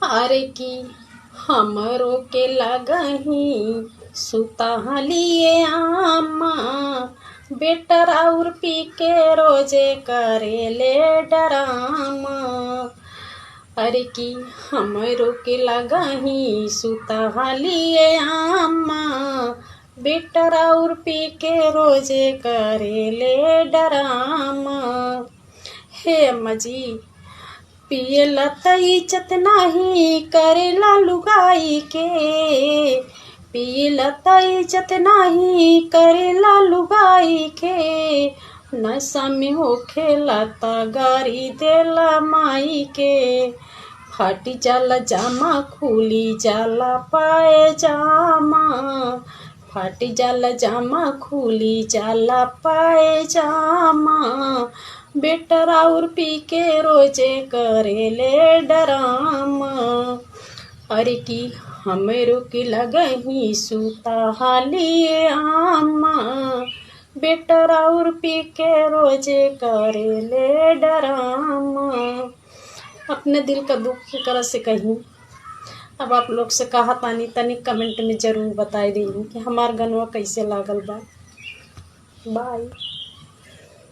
अरे की हमरो के लगही सुतहलिए आमा, बेटर और पी के रोजे करेले डरामा। अरे की हमरो के लगही सुतहलिए आमा, बेटर और पी के रोजे करेले डरामा। हे अम्मा जी, पियला त इज्जत नाही करेला लुगाई के, पियला त इज्जत नाही करेला लुगाई के। नशा में होखेला त गारी देला माई के, फाटी जाला जामा खुली जाला पायजामा, फाटी जाला जामा खुली जाला पायजामा। बेटर और पी के रोजे करेले डरामा। अरे की हमरो के लगही सुतहलिए आमा, बेटर और पी के रोजे करेले डरामा। अपने दिल का दुख केकरा से कहीं। अब आप लोग से कहा तानी तनी कमेंट में जरूर बताई दी कि हमार गनवा कैसे लागल बा। बाय।